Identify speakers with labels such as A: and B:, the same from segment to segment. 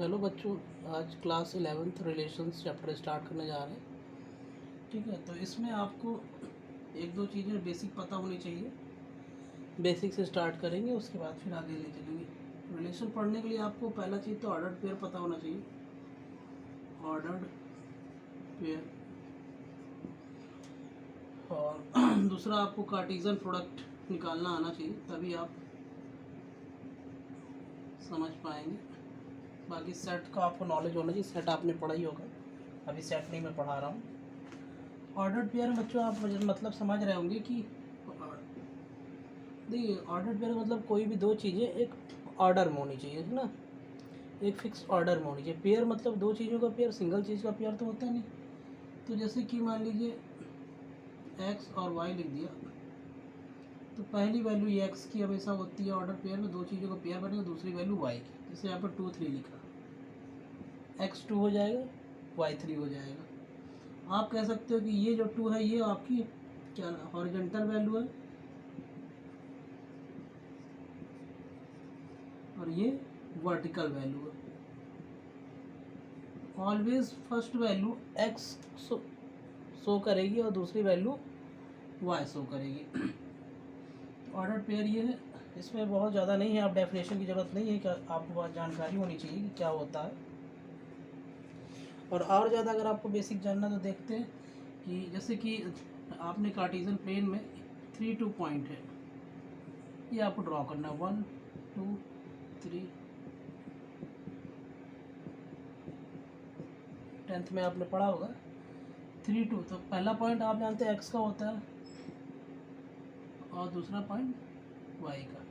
A: Hello बच्चों, आज class 11th relations chapter start करने जा रहे हैं। ठीक है, तो इसमें आपको एक दो चीज़ें बेसिक पता होनी चाहिए। बेसिक से स्टार्ट करेंगे, उसके बाद फिर आगे ले चलेंगे। रिलेशन पढ़ने के लिए आपको पहला चीज़ तो ऑर्डर्ड पेयर पता होना चाहिए। ऑर्डर्ड पेयर, और दूसरा आपको कार्टेशियन प्रोडक्ट निकालना आना चाहिए, तभी आप समझ पाएंगे। बाकी सेट का आपको नॉलेज होना चाहिए। सेट आपने पढ़ा ही होगा, अभी सेट नहीं मैं पढ़ा रहा हूँ। ऑर्डर्ड पेयर में बच्चों आप मतलब समझ रहे होंगे कि देखिए, ऑर्डर्ड पेयर मतलब कोई भी दो चीज़ें एक ऑर्डर में होनी चाहिए, है ना। एक फिक्स ऑर्डर में होनी चाहिए। पेयर मतलब दो चीज़ों का पेयर, सिंगल चीज़ का पेयर तो होता नहीं। तो जैसे कि मान लीजिए एक्स और वाई लिख दिया, तो पहली वैल्यू एक्स की हमेशा होती है ऑर्डर पेयर में, दो चीज़ों का पेयर बनेगा। दूसरी वैल्यू वाई की, जैसे यहाँ पर 2 3 लिखा, एक्स 2 हो जाएगा, वाई 3 हो जाएगा। आप कह सकते हो कि ये जो 2 है ये आपकी क्या हॉरिजॉन्टल वैल्यू है, और ये वर्टिकल वैल्यू है। Always first value x show करेगी और दूसरी वैल्यू वाई शो करेगी। ऑर्डर पेयर ये है, इसमें बहुत ज़्यादा नहीं है, आप डेफिनेशन की ज़रूरत नहीं है कि आपको बहुत जानकारी होनी चाहिए कि क्या होता है। और ज़्यादा अगर आपको बेसिक जानना तो देखते हैं कि जैसे कि आपने कार्टेशियन प्लेन में 3 2 पॉइंट है, ये आपको ड्रॉ करना है 1 2 3। 10th में आपने पढ़ा होगा 3 2। तो पहला पॉइंट आप जानते हैं एक्स का होता है और दूसरा पॉइंट वाई का।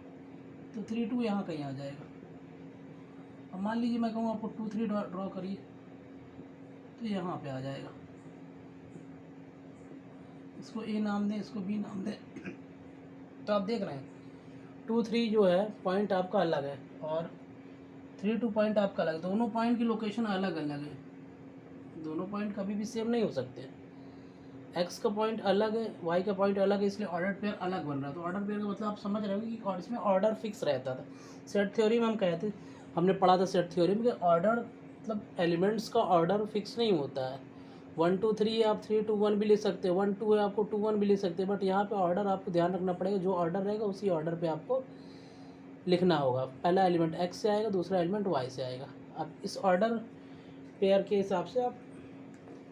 A: तो 3 2 यहाँ कहीं आ जाएगा। अब मान लीजिए मैं कहूँ आपको 2 3 ड्रॉ करिए, तो यहाँ पे आ जाएगा। इसको ए नाम दें, इसको बी नाम दें। तो आप देख रहे हैं 2 3 जो है पॉइंट आपका अलग है और 3 2 पॉइंट आपका अलग है। दोनों पॉइंट की लोकेशन अलग अलग है, दोनों पॉइंट कभी भी सेम नहीं हो सकते। एक्स का पॉइंट अलग है, वाई का पॉइंट अलग है, इसलिए ऑर्डर पेयर अलग बन रहा है। तो ऑर्डर पेयर का मतलब आप समझ रहे हो कि और इसमें ऑर्डर फिक्स रहता था। सेट थ्योरी में हम कहते, हमने पढ़ा था सेट थ्योरी में कि ऑर्डर मतलब एलिमेंट्स का ऑर्डर फिक्स नहीं होता है। 1 2 3 आप 3 2 1 भी ले सकते हो, 1 2 है आपको 2 1 भी ले सकते हैं। बट यहाँ पे ऑर्डर आपको ध्यान रखना पड़ेगा, जो ऑर्डर रहेगा उसी ऑर्डर पे आपको लिखना होगा। पहला एलिमेंट एक्स से आएगा, दूसरा एलिमेंट वाई से आएगा। अब इस ऑर्डर पेयर के हिसाब से आप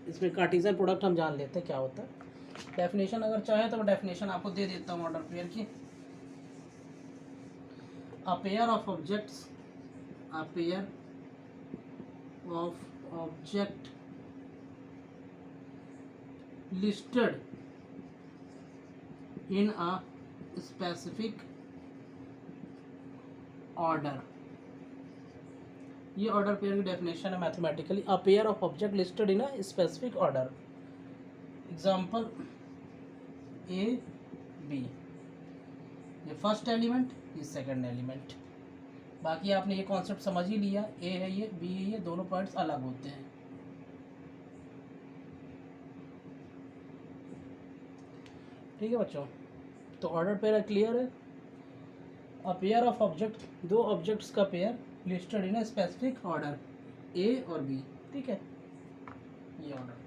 A: इसमें कार्टेशियन प्रोडक्ट हम जान लेते हैं क्या होता है। डेफिनेशन अगर चाहे तो मैं डेफिनेशन आपको दे देता हूँ ऑर्डर पेयर की। A pair of objects, a pair of object listed in a specific order। ये ऑर्डर पेयर की डेफिनेशन है mathematically. A pair of object listed in a specific order. Example A B, ये first element, ये second element. बाकी आपने ये concept समझ ही लिया, ए है ये, बी है ये, दोनों पॉइंट्स अलग होते हैं। ठीक है बच्चों, तो ऑर्डर पेयर क्लियर है। अ पेयर ऑफ ऑब्जेक्ट, दो ऑब्जेक्ट्स का pair listed in a specific order, A और बी। ठीक है, ये ऑर्डर।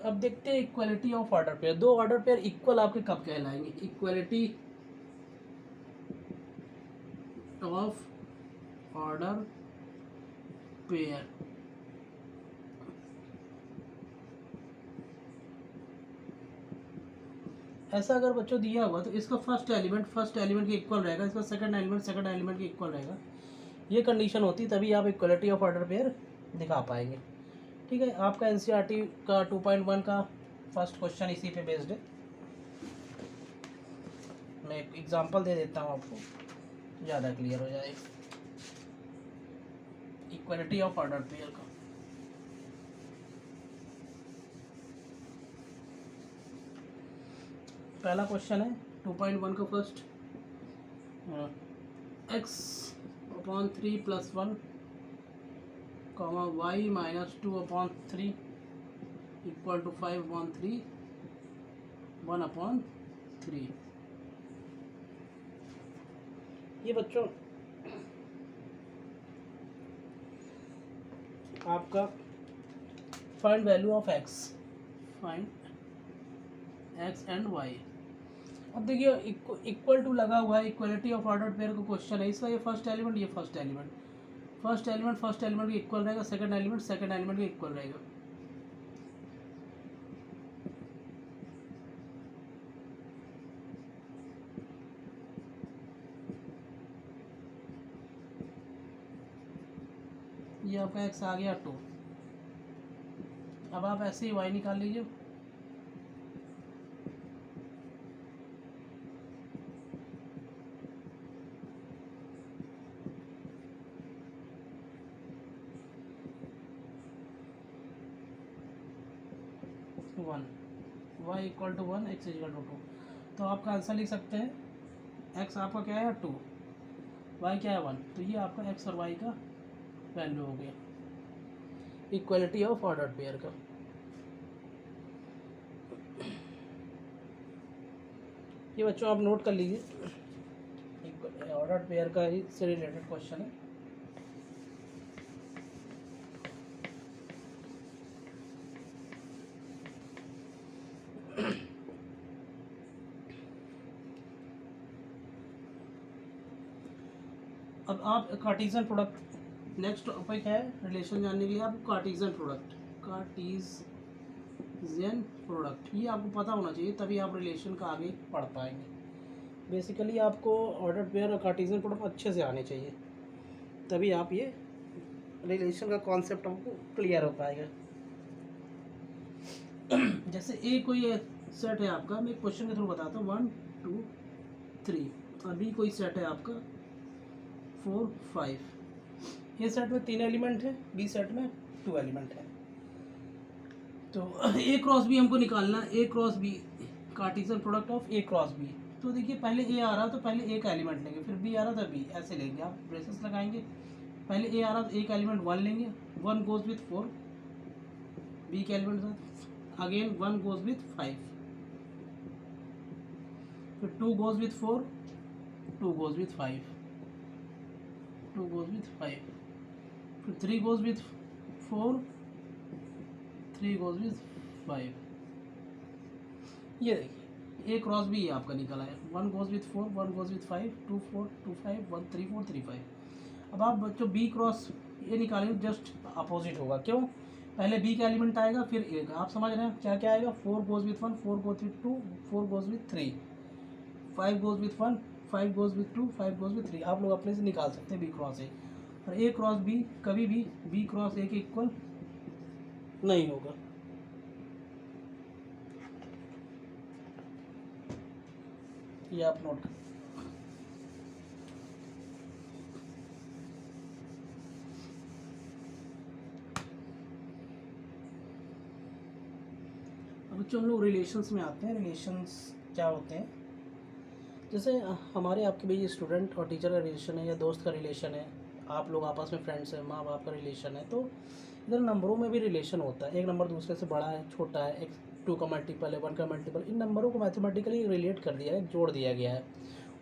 A: अब देखते हैं इक्वलिटी ऑफ ऑर्डर पेयर। दो ऑर्डर पेयर इक्वल आपके कब कहलाएंगे? इक्वलिटी ऑफ ऑर्डर पेयर, ऐसा अगर बच्चों दिया हुआ तो इसका फर्स्ट एलिमेंट के इक्वल रहेगा, इसका सेकंड एलिमेंट के इक्वल रहेगा। ये कंडीशन होती है, तभी आप इक्वलिटी ऑफ ऑर्डर पेयर दिखा पाएंगे। ठीक है, आपका एनसीईआरटी का 2.1 का फर्स्ट क्वेश्चन इसी पे बेस्ड है। मैं एक एग्जांपल दे देता हूँ आपको, ज़्यादा क्लियर हो जाए। इक्वलिटी ऑफ ऑर्डर पेयर का पहला क्वेश्चन है 2.1 का first. X upon 3 plus 1 comma Y minus 2 upon 3 equal to 5 upon 3 1 upon 3। ये बच्चों आपका find value of X, find X and Y. अब देखिए इक्वल टू लगा हुआ है, इक्वलिटी ऑफ ऑर्डर पेयर का क्वेश्चन है, इसका ये फर्स्ट एलिमेंट, ये फर्स्ट एलिमेंट, फर्स्ट एलिमेंट के इक्वल रहेगा, सेकंड एलिमेंट के इक्वल रहेगा। ये आपका एक्स आ गया 2। अब आप ऐसे ही वाई निकाल लीजिए। One, Y equal to 1, X equal to 2। तो आपका आंसर लिख सकते हैं, एक्स आपका क्या है 2, वाई क्या है 1। तो ये आपका एक्स और वाई का वैल्यू हो गया इक्वलिटी ऑफ ऑर्डर पेयर का। ये बच्चों आप नोट कर लीजिए, ऑर्डर पेयर का ही से रिलेटेड क्वेश्चन है। अब आप कार्टीजन प्रोडक्ट, नेक्स्ट टॉपिक है रिलेशन जानने के लिए आपको कार्टीजन प्रोडक्ट ये आपको पता होना चाहिए, तभी आप रिलेशन का आगे पढ़ पाएंगे। बेसिकली आपको ऑर्डर पेयर और कार्टीजन प्रोडक्ट अच्छे से आने चाहिए, तभी आप ये रिलेशन का कॉन्सेप्ट आपको क्लियर हो पाएगा। जैसे ए कोई सेट है आपका, मैं क्वेश्चन के थ्रू बताता हूँ, 1 2 3। अभी कोई सेट है आपका 4 5। ये सेट में 3 एलिमेंट है, बी सेट में 2 एलिमेंट है। तो ए क्रॉस बी हमको निकालना है, A cross B cartesian product of A cross B. तो देखिए पहले ए आ रहा तो पहले ए का एलिमेंट लेंगे, फिर बी आ रहा था बी, ऐसे लेंगे, आप ब्रेसेस लगाएंगे। पहले ए आ रहा तो ए का एलिमेंट 1 लेंगे, 1 गोज विथ 4, बी के एलिमेंट साथ अगेन 1 गोज विथ 5, फिर 2 goes with 4, 2 goes with 5, 2 goes with 5, फिर 3 गोज विथ 4, 3 गोज विथ 5। ये देखिए ए क्रॉस बी आपका निकला है, 1 गोज विथ 4, 1 गोज विथ 5, 2 4 2 5, 1 3 4 3 5। अब आप बच्चों बी क्रॉस ये निकालेंगे, जस्ट अपोजिट होगा। क्यों? पहले बी का एलिमेंट आएगा फिर ए का, आप समझ रहे हैं क्या क्या आएगा। 4 goes with 1, 4 goes with 2, 4 goes with 3, 5 goes with 1, 5 goes with 2, 5 goes with 3। आप लोग अपने से निकाल सकते हैं बी क्रॉस ए। और ए क्रॉस बी कभी भी बी क्रॉस ए के इक्वल नहीं होगा। ये आप नोट करें। अब बच्चों हम लोग रिलेशंस में आते हैं। रिलेशंस क्या होते हैं? जैसे हमारे आपके बीच स्टूडेंट और टीचर का रिलेशन है, या दोस्त का रिलेशन है, आप लोग आपस में फ्रेंड्स हैं, माँ बाप का रिलेशन है। तो इधर नंबरों में भी रिलेशन होता है, एक नंबर दूसरे से बड़ा है, छोटा है, एक 2 का मल्टीपल है, 1 का मल्टीपल। इन नंबरों को मैथमेटिकली रिलेट कर दिया है, जोड़ दिया गया है,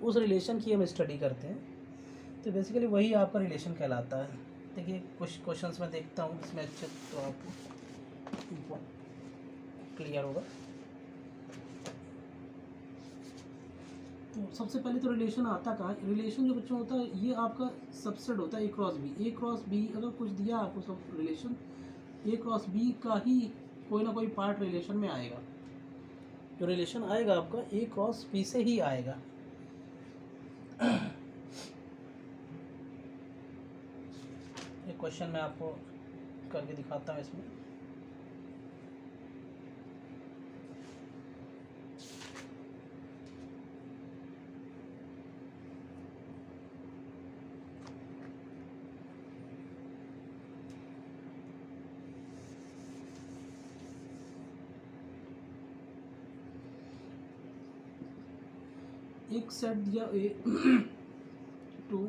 A: उस रिलेशन की हम स्टडी करते हैं। तो बेसिकली वही आपका रिलेशन कहलाता है। देखिए कुछ क्वेश्चंस मैं देखता हूँ इसमें अच्छे, तो आपको क्लियर होगा। तो सबसे पहले तो रिलेशन आता कहाँ? रिलेशन जो बच्चों होता है ये आपका सबसेट होता है A cross B. A cross B अगर कुछ दिया आपको सब रिलेशन, ए क्रॉस बी का ही कोई ना कोई पार्ट रिलेशन में आएगा। जो रिलेशन आएगा आपका ए क्रॉस बी से ही आएगा। एक क्वेश्चन मैं आपको करके दिखाता हूँ इसमें। एक सेट दिया ए 2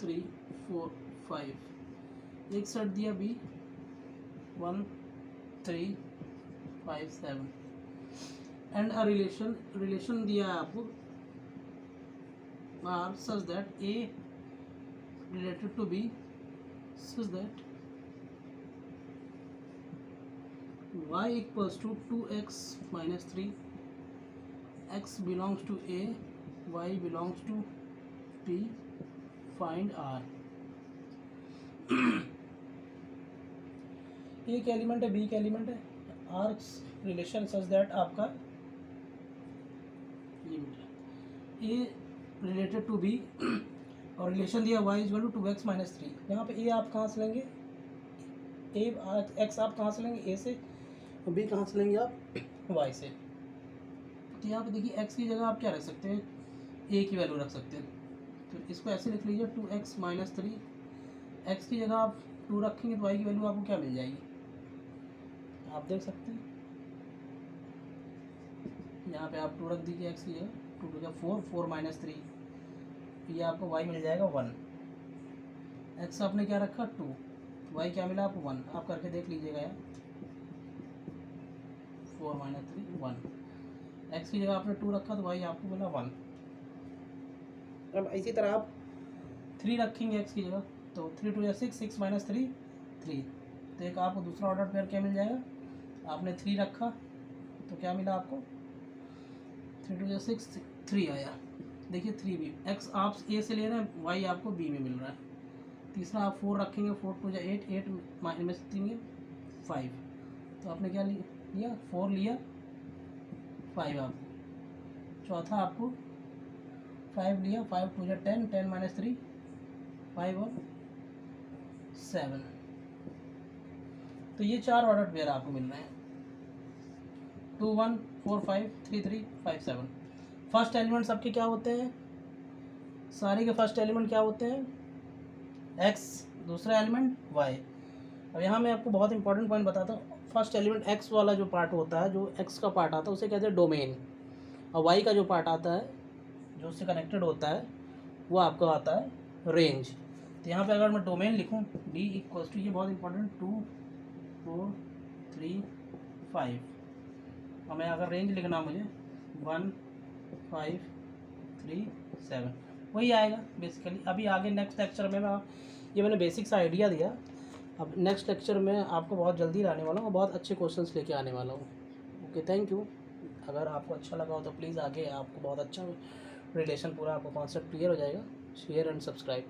A: 3 4 5, एक सेट दिया बी 1 3 5 7, एंड अ रिलेशन दिया है आपको R such that A related to B such that y equals to 2x minus 3, x belongs to a, y belongs to b, find r। ए का एलिमेंट है, B का element है, are relation such that आपका A related to B और relation दिया y equal to 2x minus 3। यहाँ पे ए आप कहाँ से लेंगे, ए एक्स आप कहाँ से लेंगे, ए से, और बी कहाँ से लेंगे आप वाई से। तो यहाँ पे देखिए एक्स की जगह आप क्या रख सकते हैं, ए की वैल्यू रख सकते हैं। तो इसको ऐसे लिख लीजिए 2x माइनस 3, एक्स की जगह आप 2 रखेंगे तो वाई की वैल्यू आपको क्या मिल जाएगी, आप देख सकते हैं। यहाँ पे आप 2 रख दीजिए एक्स की जगह, 2 2 4 4 माइनस 3, ये आपको वाई मिल जाएगा 1। एक्स आपने क्या रखा 2, वाई क्या मिला आपको 1, आप करके देख लीजिएगा यार। 4 माइनस 3 1, एक्स की जगह आपने 2 रखा तो वाई आपको मिला 1। अब इसी तरह आप 3 रखेंगे एक्स की जगह, तो 3 2 6 6 माइनस 3 3, तो एक आपको दूसरा ऑर्डर पेयर क्या मिल जाएगा, आपने 3 रखा तो क्या मिला आपको 3 2 6 3 आया। देखिए 3 बी, एक्स आप ए से ले रहे हैं, वाई आपको बी में मिल रहा है। तीसरा आप 4 रखेंगे, 4 2 8 8 माइनस 3 5, तो आपने क्या लिया 4 लिया 5 आपको। चौथा आपको 5 लिया, 5 2 10 10 माइनस 3 5 और 7, तो ये 4 ऑर्डर पेयर आपको मिल रहे हैं 2 1 4 5 3 3 5 7। फर्स्ट एलिमेंट सबके क्या होते हैं, सारे के फर्स्ट एलिमेंट क्या होते हैं x, दूसरा एलिमेंट y। अब यहाँ मैं आपको बहुत इंपॉर्टेंट पॉइंट बताता हूँ। फर्स्ट एलिमेंट x वाला जो पार्ट होता है, जो x का पार्ट आता है उसे कहते हैं डोमेन, और y का जो पार्ट आता है जो उससे कनेक्टेड होता है वो आपका आता है रेंज। तो यहाँ पे अगर मैं डोमेन लिखूँ d इक्वल्स टू, ये बहुत इंपॉर्टेंट 2 4 3 5, और मैं अगर रेंज लिखना मुझे 1 5 3 7, वही आएगा बेसिकली। अभी आगे नेक्स्ट लेक्चर में मैं, ये मैंने बेसिक सा आइडिया दिया, अब नेक्स्ट लेक्चर में आपको बहुत जल्दी लाने वाला हूँ और बहुत अच्छे क्वेश्चंस लेके आने वाला हूँ। Okay, thank you. अगर आपको अच्छा लगा हो तो प्लीज़ आगे आपको बहुत अच्छा रिलेशन पूरा आपको कॉन्सेप्ट क्लियर हो जाएगा। Share and subscribe.